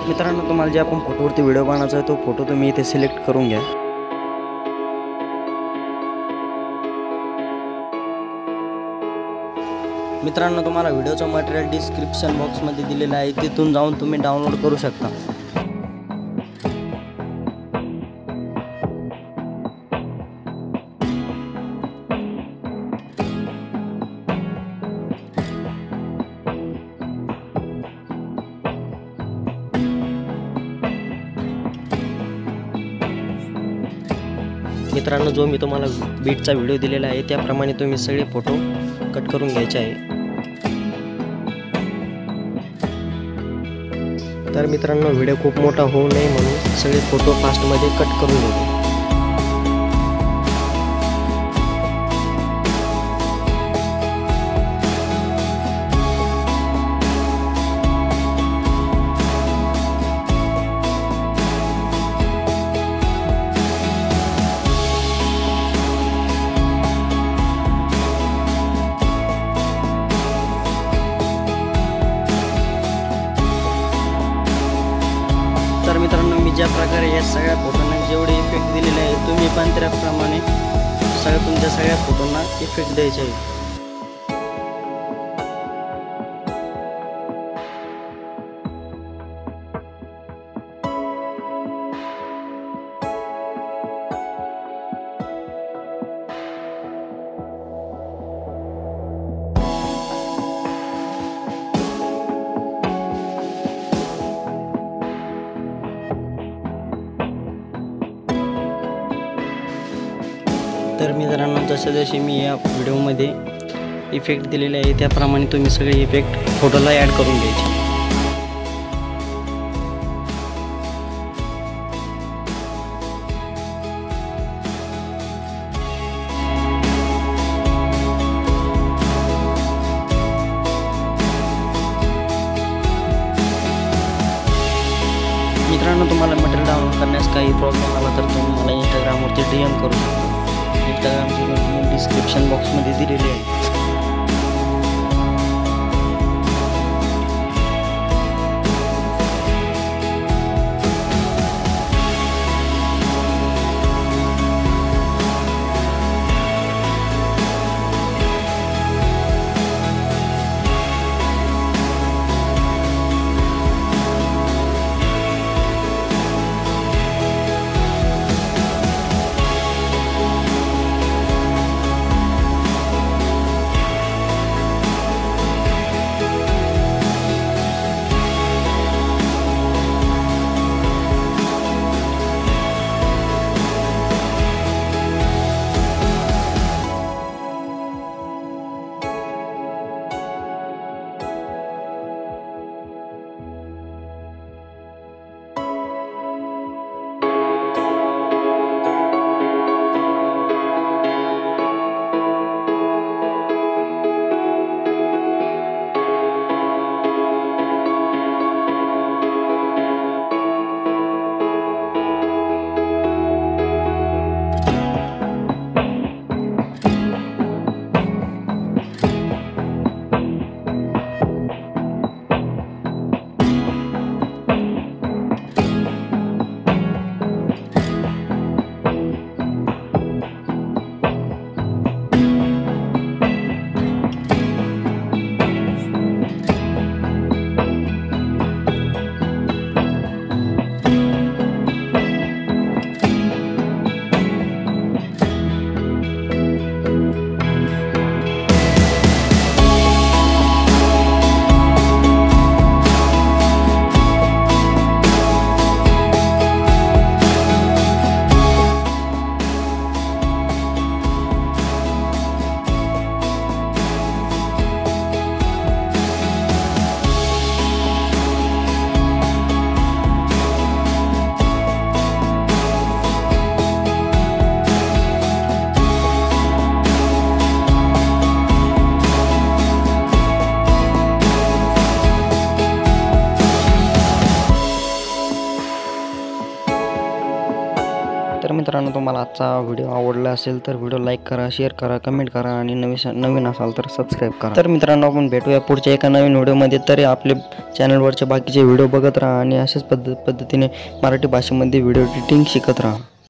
मित्रांनो, तुम्हाला जे आपण फोटोवरती व्हिडिओ बनवायचा आहे तो फोटो तुम्ही इथे सिलेक्ट करून घ्या। मित्रांनो, तुम्हाला व्हिडिओचं मटेरियल डिस्क्रिप्शन बॉक्समध्ये दिलेलं आहे, तिथून जाऊन तुम्ही डाउनलोड करू शकता। मित्रांनो, जो मी तुम्हाला बीटचा व्हिडिओ दिलेला आहे त्याप्रमाणे तुम्ही सगळे फोटो कट करून घ्यायचे आहे। तर मित्रांनो, व्हिडिओ खूप मोठा होऊ नये म्हणून सगळे फोटो फास्टमध्ये कट करून घेऊ। तर मित्रांनो, मी ज्या प्रकारे या सगळ्या फोटोंना जेवढे इफेक्ट दिलेले आहे तुम्ही पण त्याप्रमाणे तुमच्या सगळ्या फोटोंना इफेक्ट द्यायचे आहे। तर मित्रांनो, जसे मी या व्हिडिओमध्ये इफेक्ट दिलेले आहे त्याप्रमाणे तुम्ही सगळे इफेक्ट फोटोला ॲड करून घ्यायचे। मित्रांनो, तुम्हाला मटेरियल डाउनलोड करण्यास काही प्रॉब्लेम आला तर तुम्ही मला इंस्टाग्रामवरती DM करू शकता। इंस्टाग्रामची लिंक डिस्क्रिप्शन बॉक्समध्ये दिलेली आहे। मित्रांनो, तुम्हाला आजचा व्हिडिओ आवडला असेल तर व्हिडिओ लाईक करा, शेअर करा, कमेंट करा आणि नवीन असाल तर सबस्क्राईब करा। तर मित्रांनो, आपण भेटूया पुढच्या एका नवीन व्हिडिओमध्ये। तरी आपले चॅनलवरचे बाकीचे व्हिडिओ बघत राहा आणि अशाच पद्धतीने मराठी भाषेमध्ये व्हिडिओ एडिटिंग शिकत राहा।